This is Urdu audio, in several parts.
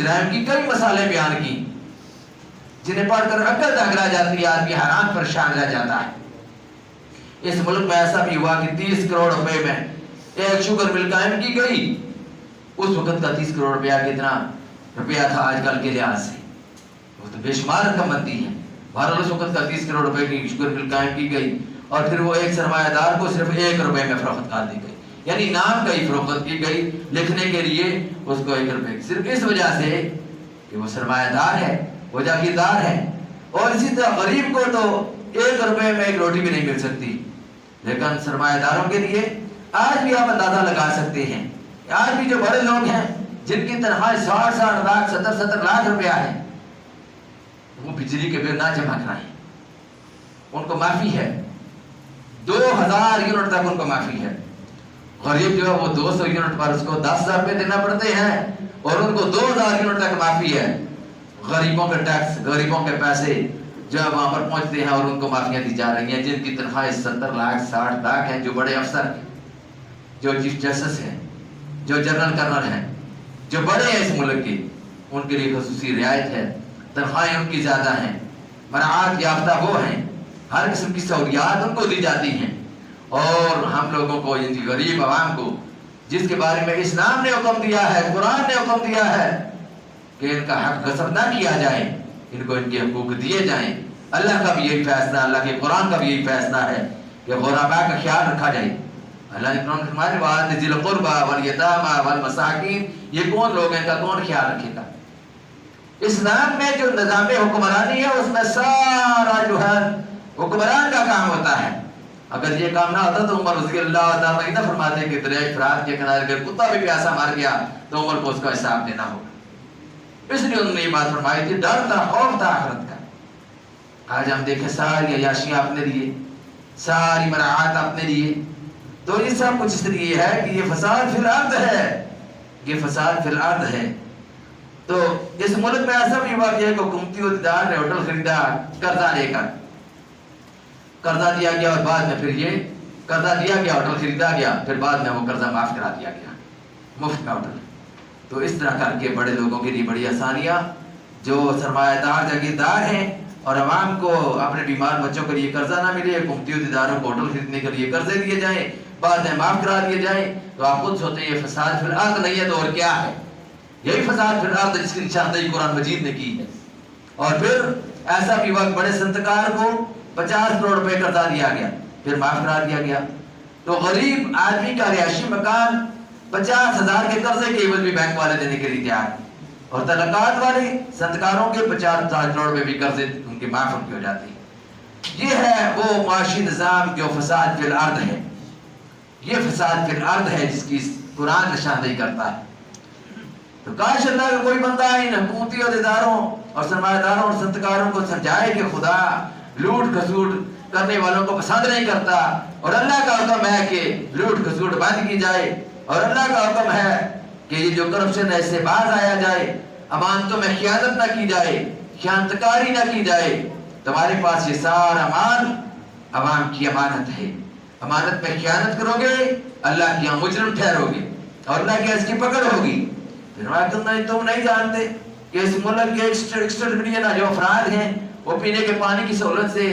جرائم کی کئی مثالیں بیان کی جنہیں پڑھ کر عقل داغلا جاتی ہے، آدمی حیران پریشان رہ جاتا ہے۔ اس ملک میں ایسا بھی ہوا کہ 30 کروڑ روپے میں ایک شوگر مل قائم کی گئی۔ اس وقت کا 30 کروڑ روپیہ کتنا روپیہ تھا آج کل کے لحاظ سے؟ وہ تو بے شمار رقم بنتی ہے۔ بہرحال اس وقت کا 30 کروڑ روپے کی شوگر مل قائم کی گئی اور پھر وہ ایک سرمایہ دار کو صرف 1 روپے میں فروخت کر دی گئی، یعنی نام کا ہی فروخت کی گئی لکھنے کے لیے اس کو 1 روپے، صرف اس وجہ سے کہ وہ سرمایہ دار ہے، وہ جاگیردار ہے۔ اور اسی طرح غریب کو تو 1 روپے میں ایک روٹی بھی نہیں مل سکتی، لیکن سرمایہ داروں کے لیے آج بھی آپ اندازہ لگا سکتے ہیں، آج بھی جو بڑے لوگ ہیں جن کی تنخواہ 60 لاکھ 70 لاکھ روپیہ ہے، وہ بجلی کے بل نہ جمع کرائیں، ان کو معافی ہے، 2000 یونٹ تک ان کو معافی ہے۔ غریب جو ہے وہ 200 یونٹ پر اس کو 10,000 روپے دینا پڑتے ہیں اور ان کو 2000 یونٹ تک معافی ہے۔ غریبوں کے ٹیکس، غریبوں کے پیسے جو ہے وہاں پر پہنچتے ہیں اور ان کو معافیاں دی جا رہی ہیں، جن کی تنخواہ 70 لاکھ 60 لاکھ ہیں، جو بڑے افسر، جو چیف جسٹس ہیں، جو جنرل کرنل ہیں، جو بڑے ہیں اس ملک کے، ان کے لیے خصوصی رعایت ہے، تنخواہیں ان کی زیادہ ہیں، مراعات یافتہ وہ ہیں، ہر قسم کی سہولیات ان کو دی جاتی ہیں۔ اور ہم لوگوں کو، ان غریب عوام کو، جس کے بارے میں اسلام نے حکم دیا ہے، قرآن نے حکم دیا ہے کہ ان کا حق غصب نہ کیا جائے، ان کو ان کے حقوق دیے جائیں۔ اللہ کا بھی یہی فیصلہ، اللہ کے قرآن کا بھی یہی فیصلہ ہے کہ غرباء کا خیال رکھا جائے۔ اللہ نے قرآن میں فرمایا وَآتِ ذِي الْقُرْبَى وَالْيَتَامَى وَالْمَسَاكِينَ، یہ کون لوگ ہیں، ان کا کون خیال رکھے گا؟ اسلام میں جو نظام حکمرانی ہے اس میں سارا جو ہے حکمران کا کام ہوتا ہے۔ اگر یہ کام نہ ہوتا تو عمر رضی اللہ تعالیٰ عنہ فرماتے کہ دریائے فرات کے کنارے اگر کتا بھی پیاسا مر گیا تو عمر کو اس کا حساب دینا ہوگا۔ اس لیے انہوں نے یہ بات فرمائی تھی، ڈر تھا، خوف تھا آخرت کا۔ آج ہم دیکھیں ساری عیاشیاں اپنے لیے، ساری مراعات اپنے لیے، تو یہ سب کچھ اس لیے ہے کہ یہ فساد فی الارض ہے، یہ فساد فی الارض ہے۔ تو اس ملک میں ایسا بھی ہوا کہ ایک حکومتی عہدیدار نے ہوٹل خریدا قرضہ لے کر، قرضہ دیا گیا اور بعد میں پھر یہ قرضہ دیا گیا، ہوٹل خریدا گیا، پھر بعد میں وہ قرضہ معاف کرا دیا گیا، مفت میں ہوٹل۔ تو اس طرح کر کے بڑے لوگوں کے لیے بڑی آسانیاں، جو سرمایہ دار جاگیردار ہیں اور عوام کو اپنے بیمار بچوں کے لیے قرضہ نہ ملے، حکومتی عہدیداروں کو ہوٹل خریدنے کے لیے قرضے دیے جائیں، بعد میں معاف کرا دیے جائیں، تو آپ خود سوچیں یہ فساد فی الارض نہیں ہے تو اور کیا ہے؟ یہی فساد فی الارض جس کی نشاندہی قرآن مجید نے کی ہے۔ اور پھر ایسا بھی وقت بڑے صنعتکار کو 50 کروڑ روپے قرضہ دیا گیا، پھر معاف کرا دیا گیا، تو غریب آدمی کا رہائشی مکان 50,000 کے قرضے کے عوض بھی بینک والے دینے کے لیے تیار، اور تعلقات والے صنعتکاروں کے 50 کروڑ روپے بھی قرضے ان کے معاف ہو جاتے ہیں۔ یہ ہے وہ معاشی نظام جو فساد فی الارض ہے، یہ فساد فی الارض ہے جس کی قرآن نشاندہی کرتا ہے۔ تو کاش اللہ کا کوئی بندہ ان حکومتی عہدیداروں اور سرمایہ داروں اور صنعتکاروں کو سمجھائے کہ خدا لوٹ کھسوٹ کرنے والوں کو پسند نہیں کرتا، اور اللہ کا حکم ہے کہ لوٹ کھسوٹ بند کی جائے، اور اللہ کا حکم ہے کہ یہ جو کرپشن ہے اس سے باز آیا جائے، امانتوں میں خیانت نہ کی جائے، خیانت کاری نہ کی جائے۔ تمہارے پاس یہ سارا مال عوام کی امانت ہے، امانت میں خیانت کرو گے اللہ کی یہاں مجرم ٹھہرو گے اور اللہ کی اس کی پکڑ ہوگی۔ تم نہیں جانتے کہ اس ملک کے 61 ملین جو افراد ہیں وہ پینے کے پانی کی سہولت سے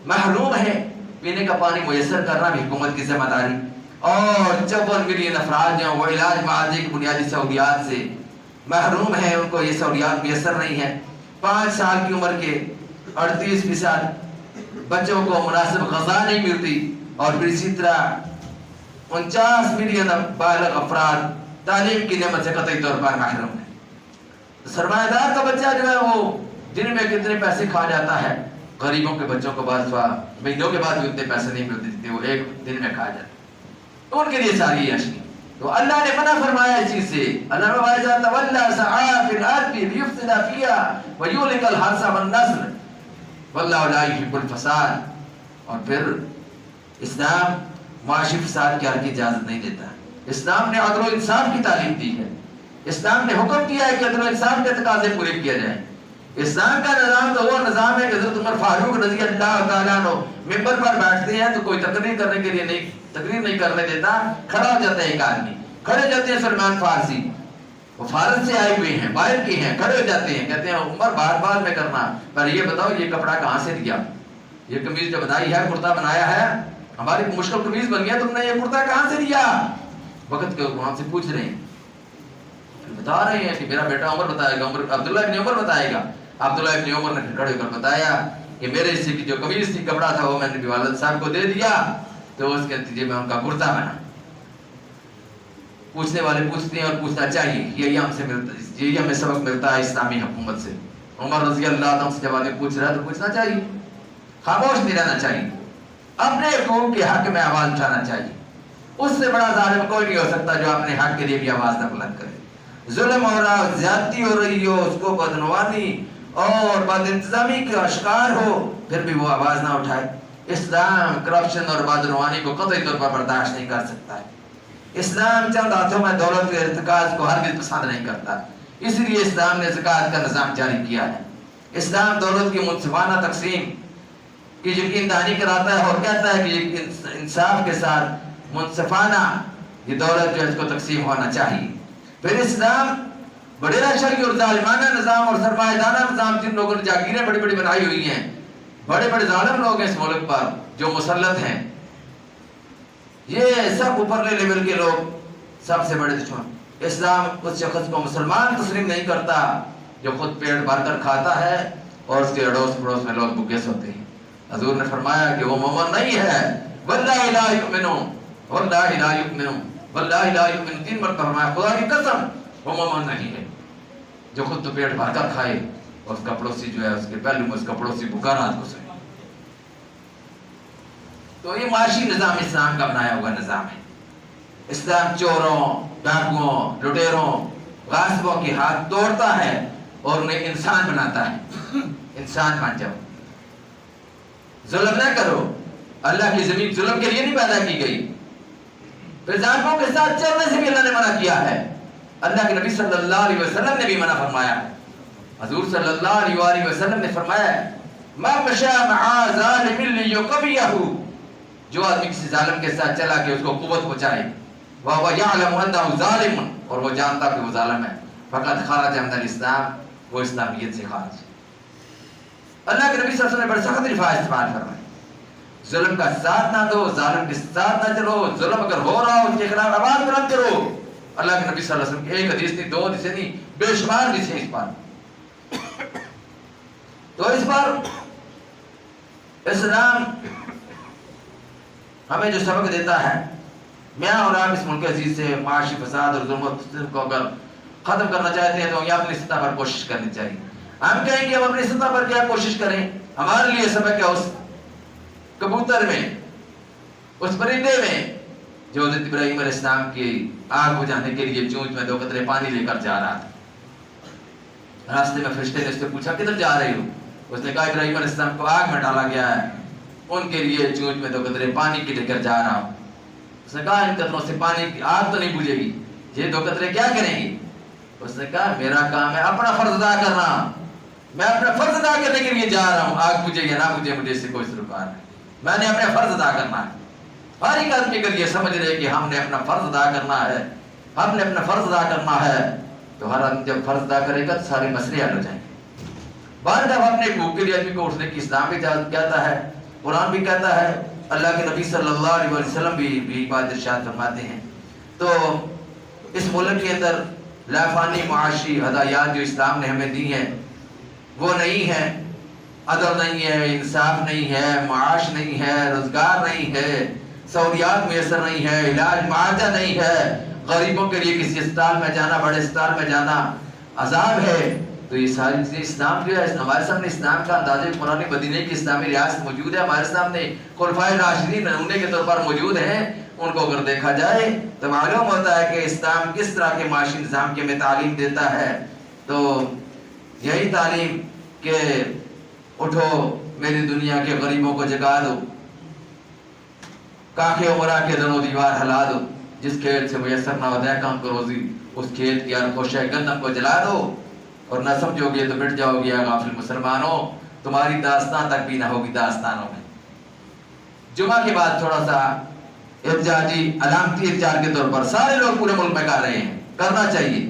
محروم ہیں، پینے کا پانی میسر کرنا بھی حکومت کی ذمہ داری، اور 54 ملین افراد جو ہیں وہ علاج معالجے کی بنیادی سہولیات سے محروم ہیں، ان کو یہ سہولیات میسر نہیں ہیں۔ 5 سال کی عمر کے 38% بچوں کو مناسب غذا نہیں ملتی، اور پھر اسی طرح 49 ملین بالغ افراد تعلیم کی نعمت سے قطعی طور پر محروم ہے۔ سرمایہ دار کا بچہ جو ہے وہ دن میں کتنے پیسے کھا جاتا ہے، غریبوں کے بچوں کو بعض مہینوں کے بعد بھی اتنے پیسے نہیں ملتے جتنے وہ ایک دن میں کھا جاتے، تو ان کے لیے ساری عیاشی۔ تو اللہ نے منع فرمایا اس چیز سے، اللہ نے فرمایا تولى سعى في الارض ليفسد فيها ويهلك الحرث والنسل والله لا يحب الفساد۔ اور پھر اسلام معاشی فساد کی حرکت کی اجازت نہیں دیتا، اسلام نے عدل و انصاف کی تعلیم دی ہے، اسلام نے حکم کیا ہے کہ عدل و انصاف کے تقاضے پورے کیے جائیں۔ اسلام کا نظام تو وہ نظام ہے کہ حضرت عمر فاروق رضی اللہ تعالیٰ عنہ ممبر پر بیٹھتے ہیں تو کوئی تقریر کرنے کے لیے تقریر نہیں کرنے دیتا، کھڑا ہو جاتا ہے ایک آدمی، کھڑے جاتے ہیں سلمان فارسی، وہ فارغ سے آئے ہوئے ہیں، باہر کے ہیں، کھڑے ہو جاتے ہیں، کہتے ہیں عمر بعد میں کرنا، پر یہ بتاؤ یہ کپڑا کہاں سے دیا؟ یہ قمیض جو بنائی ہے، کرتا بنایا ہے، ہماری مشکل قمیض بن گیا، تم نے یہ کرتا کہاں سے دیا؟ وقت کے وہاں سے پوچھ رہے ہیں، بتا رہے ہیں کہ میرا بیٹا عمر بتائے گا، عبداللہ ابن عمر بتائے گا۔ عبداللہ ابن عمر نے کھڑے ہو کر بتایا کہ میرے حصے کی جو قمیض تھی، کپڑا تھا، وہ میں نے والد صاحب کو دے دیا، تو اس کے نتیجے میں ان کا کرتا بنا۔ پوچھنے والے پوچھتے ہیں اور پوچھنا چاہیے، یہی ہم سے ملتا ہے، یہی ہمیں سبق ملتا ہے اسلامی حکومت سے۔ عمر رضی اللہ عنہ سے جب آدمی پوچھ رہا ہے تو پوچھنا چاہیے، خاموش نہیں رہنا چاہیے، اپنے حقوق کے حق میں آواز اٹھانا چاہیے۔ اس سے بڑا ظالم کوئی نہیں ہو سکتا جو اپنے حق کے لیے بھی آواز نہ بلند کرے۔ ظلم ہو رہا ہو، زیادتی ہو رہی ہو، اس کو بدعنوانی اور بد انتظامی کا شکار ہو، پھر بھی وہ آواز نہ اٹھائے۔ اسلام کرپشن اور بدعنوانی کو قطعی طور پر برداشت نہیں کر سکتا ہے۔ اسلام چند ہاتھوں میں دولت کے ارتکاز کو ہرگز پسند نہیں کرتا، اس لیے اسلام نے زکوٰۃ کا نظام جاری کیا ہے۔ اسلام دولت کی منصفانہ تقسیم کی یقین دہانی کراتا ہے اور کہتا ہے کہ انصاف کے ساتھ منصفانہ یہ دولت جو ہے اس کو تقسیم ہونا چاہیے۔ پھر اسلام بڑیرہ شرعی اور ظالمانہ نظام اور سرمایہ دارانہ نظام، جن لوگوں نے جاگیریں بڑی بڑی بنائی ہوئی ہیں، بڑے بڑے ظالم لوگ ہیں اس ملک پر جو مسلط ہیں، یہ سب اوپرلے لیول کے لوگ، سب سے بڑے دشمن۔ اسلام اس شخص کو مسلمان تسلیم نہیں کرتا جو خود پیٹ بھر کر کھاتا ہے اور اس کے اڑوس پڑوس میں لوگ بھوکے سوتے ہیں۔ حضور نے فرمایا کہ وہ مومن نہیں ہے، واللہ لا یؤمنون، واللہ لا یؤمنون، واللہ لا یؤمنون، 3 مرتبہ فرمایا، خدا کی قسم وہ مومن نہیں ہے جو خود تو پیٹ بھر کر کھائے اور اس کا پڑوسی جو ہے اس کے پہلو میں اس کا پڑوسی بھوکا رات کو سوئے۔ تو یہ معاشی نظام اسلام کا بنایا ہوا نظام ہے۔ اسلام چوروں، ڈاکوؤں، لٹیروں، غاصبوں کے ہاتھ توڑتا ہے اور انہیں انسان بناتا ہے۔ انسان بن جاؤ، ظلم نہ کرو۔ اللہ کی زمین ظلم کے لیے نہیں پیدا کی گئی۔ پھر ظالموں کے ساتھ چلنے سے بھی اللہ نے منع کیا ہے۔ اللہ کے نبی صلی اللہ علیہ وسلم نے بھی منع فرمایا ہے۔ حضور صلی اللہ علیہ وآلہ وسلم نے فرمایا ہے، ما مشى مع ظالم ليقويه، جو آدمی کسی ظالم کے ساتھ چلا کہ اس کو قوت پہنچائے، وهو يعلم انه ظالم، اور وہ جانتا کہ وہ ظالم ہے، فقد خرج من الاسلام، وہ اسلامیت سے خارج ہے۔ اللہ کے نبی صلی اللہ علیہ وسلم نے بڑے سخت الفاظ استعمال فرمائے، ظلم کا ساتھ نہ دو، ظالم کے ساتھ نہ چلو، ظلم اگر ہو رہا ہو اس کے خلاف آواز بلند کرو۔ اللہ کے نبی صلی اللہ علیہ وسلم کی ایک حدیث نہیں، 2 حدیثیں نہیں، بے شمار حدیثیں اس پر۔ تو اس پر اسلام ہمیں جو سبق دیتا ہے، میں اور آپ اس ملک عزیز سے معاشی فساد اور ظلم و ستم کو اگر ختم کرنا چاہتے ہیں تو یہ اپنی سطح پر کوشش کرنی چاہیے۔ ہم کہیں گے ہم اپنی سطح پر کیا کوشش کریں، ہمارے لیے سبق ہے اس کبوتر میں، اس پرندے میں جو حضرت ابراہیم علیہ السلام کی آگ بجھانے کے لیے چونچ میں 2 قطرے پانی لے کر جا رہا تھا۔ راستے میں فرشتے نے اس سے پوچھا کدھر جا رہے ہو؟ اس نے کہا ابراہیم علیہ السلام کو آگ میں ڈالا گیا ہے، ان کے لیے چونچ میں 2 قطرے پانی کے لے کر جا رہا ہوں۔ اس نے کہا ان قطروں سے پانی کی آگ تو نہیں بجھے گی، یہ 2 قطرے کیا کریں گے؟ اس نے کہا میرا کام ہے اپنا فرض ادا کرنا، میں اپنا فرض ادا کرنے کے لیے جا رہا ہوں، آگ بجھے یا نہ بجھے مجھے اس سے کوئی سروکار نہیں، میں نے اپنا فرض ادا کرنا ہے۔ ہر ایک آدمی اگر یہ سمجھ رہے کہ ہم نے اپنا فرض ادا کرنا ہے، ہم نے اپنا فرض ادا کرنا ہے، تو ہر آدمی جب فرض ادا کرے گا تو سارے مسئلے حل ہو جائیں گے۔ بعد جب اپنے حقوق کے لیے آدمی کو اٹھنے کی اسلام بھی اجازت کہتا ہے، قرآن بھی کہتا ہے، اللہ کے نبی صلی اللہ علیہ وسلم بھی بات ارشاد فرماتے ہیں۔ تو اس ملک کے اندر لافانی معاشی ہدایات جو اسلام نے ہمیں دی ہیں وہ نہیں ہے، عدل نہیں ہے، انصاف نہیں ہے، معاش نہیں ہے، روزگار نہیں ہے، سہولیات میسر نہیں ہے، علاج معاوضہ نہیں ہے، غریبوں کے لیے کسی اسپتال میں جانا، بڑے اسپتال میں جانا عذاب ہے۔ تو یہ ساری چیزیں اسلام جو ہے، ہمارے سامنے اسلام کا انداز قرآن مدینہ کی اسلامی ریاست موجود ہے، ہمارے سامنے خلفائے راشدین نمونے کے طور پر موجود ہیں، ان کو اگر دیکھا جائے تو معلوم ہوتا ہے کہ اسلام کس طرح کے معاشی نظام کی ہمیں تعلیم دیتا ہے۔ تو یہی تعلیم کہ اٹھو میری دنیا کے غریبوں کو جگا دو، کاخے عمرہ کے در و دیوار ہلا دو، جس کھیت سے میسر نہ ہو دیکھاں کو روزی، اس کھیت کی ہر کوشش گندم کو جلا دو، اور نہ سمجھو گے تو مٹ جاؤ گے غافل مسلمانوں، تمہاری داستان تک بھی نہ ہوگی داستانوں میں۔ جمعہ کے بعد تھوڑا سا احتجاجی علامتی احتجاج کے طور پر سارے لوگ پورے ملک میں کر رہے ہیں، کرنا چاہیے،